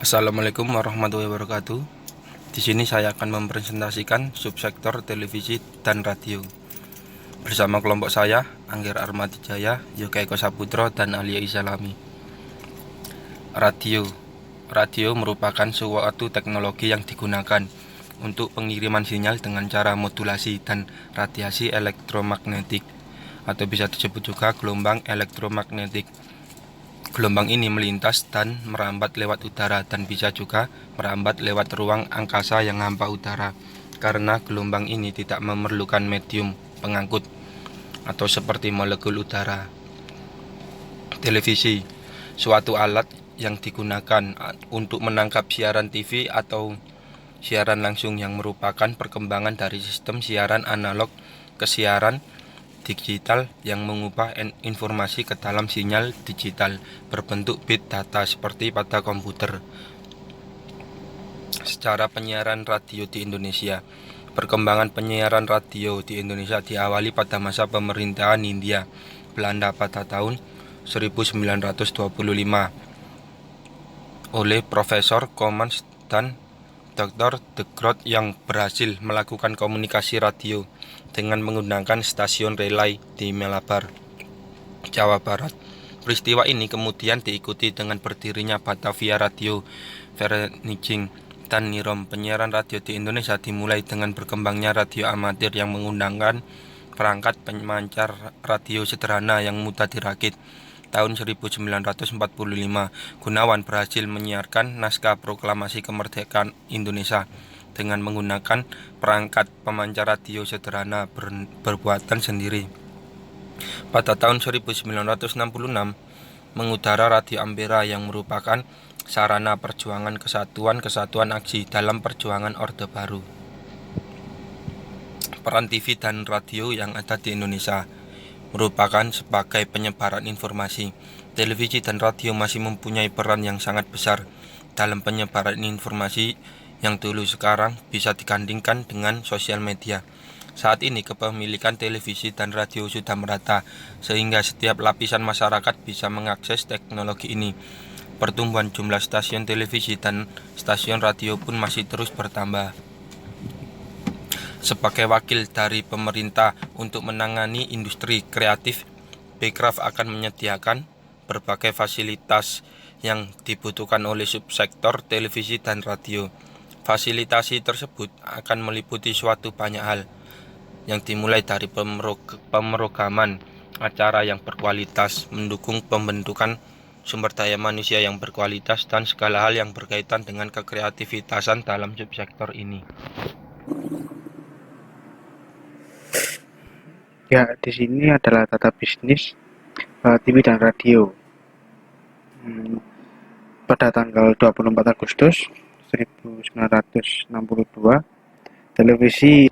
Assalamualaikum warahmatullahi wabarakatuh. Di sini saya akan mempresentasikan subsektor televisi dan radio. Bersama kelompok saya, Angger Armadijaya, Yoga Eko Saputro, dan Alia Isalami. Radio. Radio merupakan suatu teknologi yang digunakan untuk pengiriman sinyal dengan cara modulasi dan radiasi elektromagnetik, atau bisa disebut juga gelombang elektromagnetik. Gelombang ini melintas dan merambat lewat udara dan bisa juga merambat lewat ruang angkasa yang hampa udara, karena gelombang ini tidak memerlukan medium pengangkut atau seperti molekul udara. Televisi, suatu alat yang digunakan untuk menangkap siaran TV atau siaran langsung yang merupakan perkembangan dari sistem siaran analog ke siaran digital yang mengubah informasi ke dalam sinyal digital berbentuk bit data seperti pada komputer. Secara penyiaran radio di Indonesia, perkembangan penyiaran radio di Indonesia diawali pada masa pemerintahan Hindia Belanda pada tahun 1925 oleh Profesor Commons dan Dr. de Groot yang berhasil melakukan komunikasi radio dengan menggunakan stasiun relay di Malabar, Jawa Barat. Peristiwa ini kemudian diikuti dengan berdirinya Batavia Radio, Vereniging, dan Nirom. Penyiaran radio di Indonesia dimulai dengan berkembangnya radio amatir yang menggunakan perangkat pemancar radio sederhana yang mudah dirakit. Tahun 1945, Gunawan berhasil menyiarkan naskah proklamasi kemerdekaan Indonesia dengan menggunakan perangkat pemancar radio sederhana berbuatan sendiri. Pada tahun 1966, mengudara Radio Ampera yang merupakan sarana perjuangan kesatuan aksi dalam perjuangan Orde Baru. Peran TV dan radio yang ada di Indonesia merupakan sebagai penyebaran informasi. Televisi dan radio masih mempunyai peran yang sangat besar dalam penyebaran informasi yang dulu sekarang bisa digandingkan dengan sosial media. Saat ini kepemilikan televisi dan radio sudah merata, sehingga setiap lapisan masyarakat bisa mengakses teknologi ini. Pertumbuhan jumlah stasiun televisi dan stasiun radio pun masih terus bertambah. Sebagai wakil dari pemerintah untuk menangani industri kreatif, Bekraf akan menyediakan berbagai fasilitas yang dibutuhkan oleh subsektor televisi dan radio. Fasilitasi tersebut akan meliputi suatu banyak hal, yang dimulai dari pemrograman acara yang berkualitas, mendukung pembentukan sumber daya manusia yang berkualitas, dan segala hal yang berkaitan dengan kekreativitasan dalam subsektor ini. Ya, di sini adalah data bisnis TV dan radio. Pada tanggal 24 Agustus 1962, televisi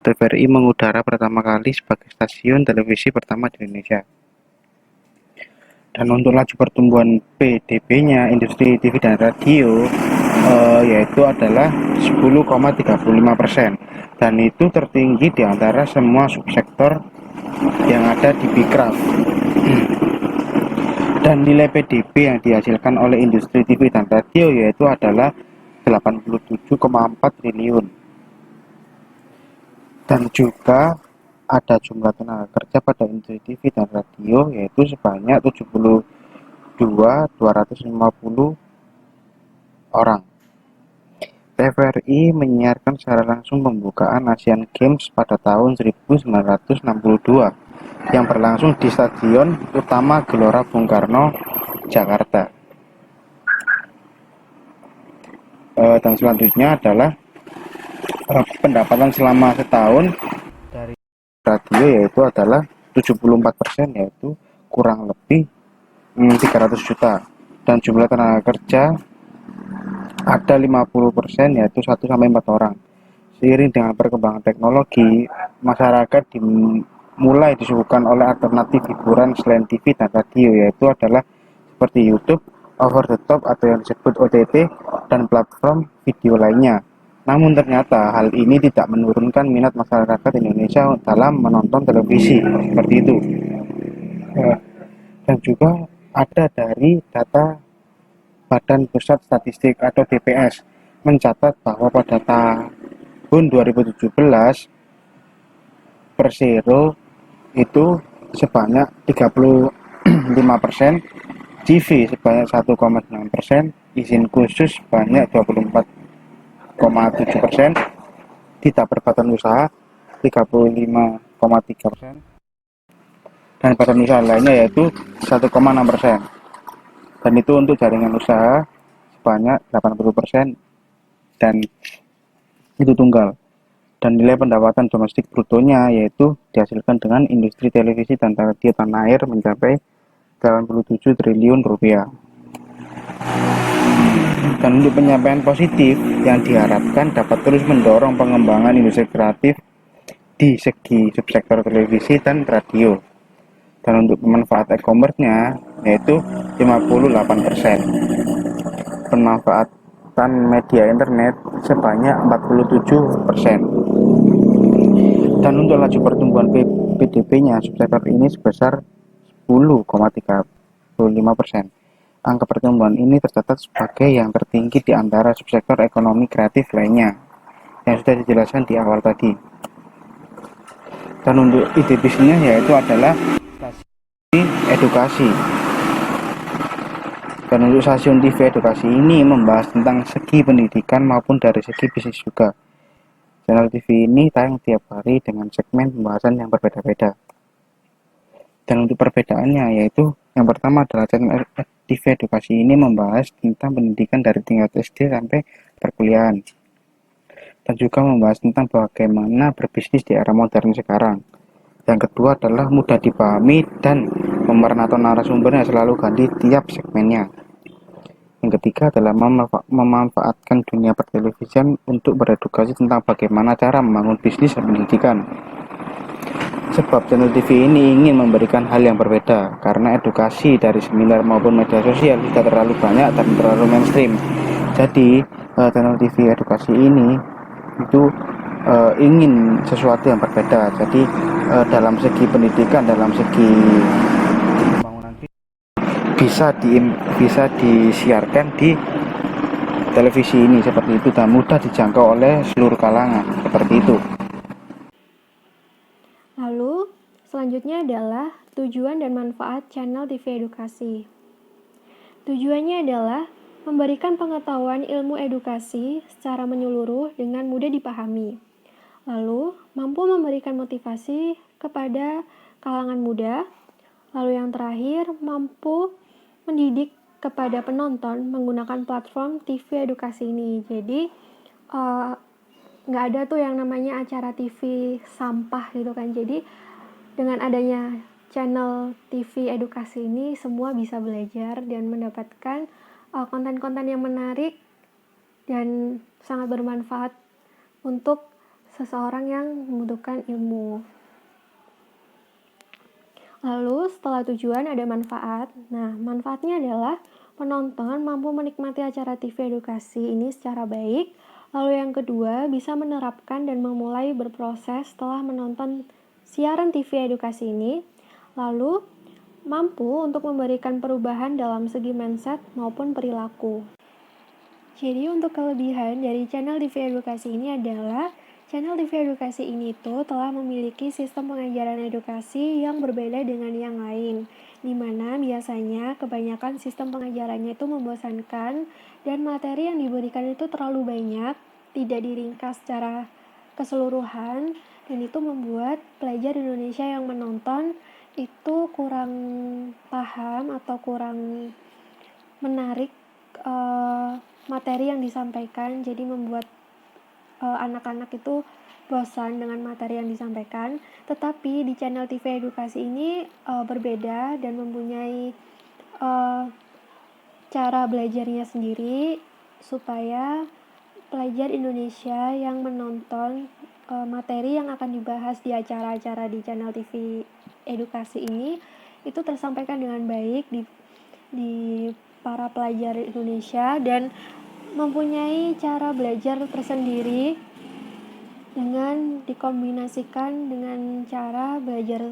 TVRI mengudara pertama kali sebagai stasiun televisi pertama di Indonesia. Dan untuk laju pertumbuhan PDB-nya industri TV dan radio yaitu adalah 10,35%, dan itu tertinggi di antara semua subsektor yang ada di Bekraf. Dan nilai PDB yang dihasilkan oleh industri TV dan radio yaitu adalah 87,4 triliun. Dan juga ada jumlah tenaga kerja pada industri TV dan radio yaitu sebanyak 72.250 orang. TVRI menyiarkan secara langsung pembukaan Asian Games pada tahun 1962 yang berlangsung di Stadion Utama Gelora Bung Karno, Jakarta. Dan selanjutnya adalah pendapatan selama setahun dari radio yaitu adalah 74%, yaitu kurang lebih 300 juta, dan jumlah tenaga kerja ada 50%, yaitu 1-4 orang. Seiring dengan perkembangan teknologi, masyarakat mulai disuguhkan oleh alternatif hiburan selain TV dan radio, yaitu adalah seperti YouTube, over the top atau yang disebut OTT, dan platform video lainnya. Namun ternyata hal ini tidak menurunkan minat masyarakat Indonesia dalam menonton televisi seperti itu. Dan juga ada dari data Badan Pusat Statistik atau BPS mencatat bahwa pada tahun 2017 Persero itu sebanyak 35%, CV sebanyak 1,9%, izin khusus sebanyak 24,7%, tidak berbadan usaha 35,3%, dan badan usaha lainnya yaitu 1,6%. Dan itu untuk jaringan usaha sebanyak 80% dan itu tunggal. Dan nilai pendapatan domestik brutonya yaitu dihasilkan dengan industri televisi dan radio tanah air mencapai 87 triliun rupiah. Dan untuk penyampaian positif yang diharapkan dapat terus mendorong pengembangan industri kreatif di segi subsektor televisi dan radio. Dan untuk pemanfaat e-commerce-nya yaitu 58%. Pemanfaatan media internet sebanyak 47%. Dan untuk laju pertumbuhan PDB-nya subsektor ini sebesar 10,35%. Angka pertumbuhan ini tercatat sebagai yang tertinggi di antara subsektor ekonomi kreatif lainnya yang sudah dijelaskan di awal tadi. Dan untuk ide bisnisnya yaitu adalah stasiun edukasi. Dan untuk stasiun TV edukasi ini membahas tentang segi pendidikan maupun dari segi bisnis juga. Channel TV ini tayang tiap hari dengan segmen pembahasan yang berbeda-beda. Dan untuk perbedaannya yaitu yang pertama adalah channel TV edukasi ini membahas tentang pendidikan dari tingkat SD sampai perkuliahan. Dan juga membahas tentang bagaimana berbisnis di era modern sekarang. Yang kedua adalah mudah dipahami dan pemeran atau narasumbernya selalu ganti tiap segmennya. Yang ketiga adalah memanfaatkan dunia pertelevisian untuk beredukasi tentang bagaimana cara membangun bisnis dan pendidikan. Sebab channel TV ini ingin memberikan hal yang berbeda, karena edukasi dari seminar maupun media sosial tidak terlalu banyak dan terlalu mainstream. Jadi channel TV edukasi ini itu ingin sesuatu yang berbeda. Jadi dalam segi pendidikan, dalam segi pembangunan bisa disiarkan di televisi ini seperti itu dan mudah dijangkau oleh seluruh kalangan seperti itu. Lalu, selanjutnya adalah tujuan dan manfaat channel TV edukasi. Tujuannya adalah memberikan pengetahuan ilmu edukasi secara menyeluruh dengan mudah dipahami. Lalu, mampu memberikan motivasi kepada kalangan muda. Lalu yang terakhir, mampu mendidik kepada penonton menggunakan platform TV edukasi ini. Jadi, nggak ada tuh yang namanya acara TV sampah gitu kan. Jadi dengan adanya channel TV edukasi ini semua bisa belajar dan mendapatkan konten-konten yang menarik dan sangat bermanfaat untuk seseorang yang membutuhkan ilmu. Lalu setelah tujuan ada manfaat. Nah, manfaatnya adalah penonton mampu menikmati acara TV edukasi ini secara baik. Lalu yang kedua, bisa menerapkan dan memulai berproses setelah menonton siaran TV edukasi ini. Lalu, mampu untuk memberikan perubahan dalam segi mindset maupun perilaku. Jadi untuk kelebihan dari channel TV edukasi ini adalah channel TV edukasi ini telah memiliki sistem pengajaran edukasi yang berbeda dengan yang lain, di mana biasanya kebanyakan sistem pengajarannya itu membosankan dan materi yang diberikan itu terlalu banyak, tidak diringkas secara keseluruhan, dan itu membuat pelajar Indonesia yang menonton itu kurang paham atau kurang menarik materi yang disampaikan, jadi membuat anak-anak itu bosan dengan materi yang disampaikan. Tetapi di channel TV edukasi ini berbeda dan mempunyai cara belajarnya sendiri supaya pelajar Indonesia yang menonton materi yang akan dibahas di acara-acara di channel TV edukasi ini itu tersampaikan dengan baik di para pelajar Indonesia dan mempunyai cara belajar tersendiri dengan dikombinasikan dengan cara belajar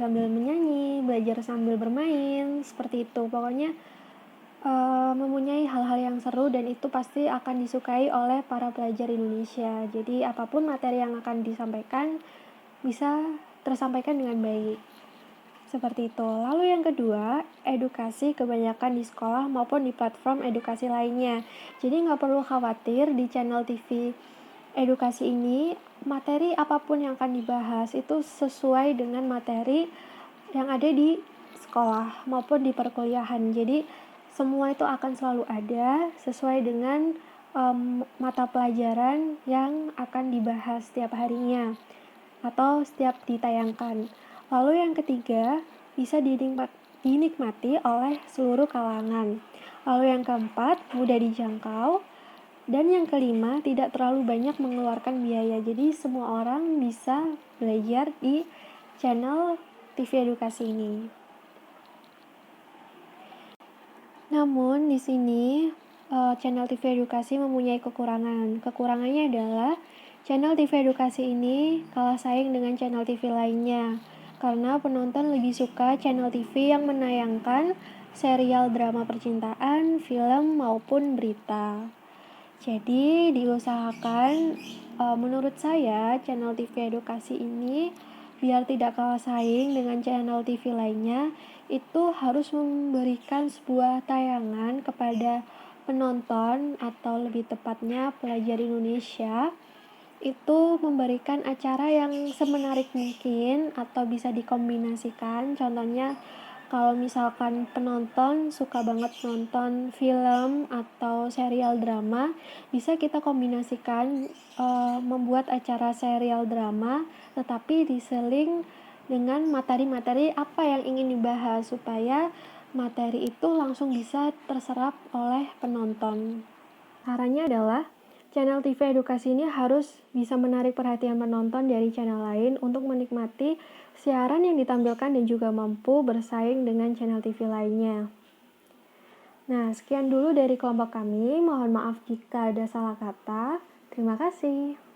sambil menyanyi, belajar sambil bermain, seperti itu. Pokoknya mempunyai hal-hal yang seru dan itu pasti akan disukai oleh para pelajar Indonesia. Jadi apapun materi yang akan disampaikan bisa tersampaikan dengan baik. Seperti itu. Lalu yang kedua, edukasi kebanyakan di sekolah maupun di platform edukasi lainnya. Jadi nggak perlu khawatir di channel TV edukasi ini, materi apapun yang akan dibahas itu sesuai dengan materi yang ada di sekolah maupun di perkuliahan. Jadi semua itu akan selalu ada sesuai dengan mata pelajaran yang akan dibahas setiap harinya atau setiap ditayangkan. Lalu yang ketiga, bisa dinikmati oleh seluruh kalangan. Lalu yang keempat, mudah dijangkau. Dan yang kelima, tidak terlalu banyak mengeluarkan biaya. Jadi semua orang bisa belajar di channel TV edukasi ini. Namun di sini channel TV edukasi mempunyai kekurangan. Kekurangannya adalah channel TV edukasi ini kalah saing dengan channel TV lainnya. Karena penonton lebih suka channel TV yang menayangkan serial drama percintaan, film maupun berita. Jadi diusahakan menurut saya channel TV edukasi ini biar tidak kalah saing dengan channel TV lainnya, itu harus memberikan sebuah tayangan kepada penonton atau lebih tepatnya pelajar Indonesia, itu memberikan acara yang semenarik mungkin atau bisa dikombinasikan. Contohnya kalau misalkan penonton suka banget nonton film atau serial drama, bisa kita kombinasikan membuat acara serial drama tetapi diseling dengan materi-materi apa yang ingin dibahas supaya materi itu langsung bisa terserap oleh penonton. Sarannya adalah channel TV edukasi ini harus bisa menarik perhatian penonton dari channel lain untuk menikmati siaran yang ditampilkan dan juga mampu bersaing dengan channel TV lainnya. Nah, sekian dulu dari kelompok kami. Mohon maaf jika ada salah kata. Terima kasih.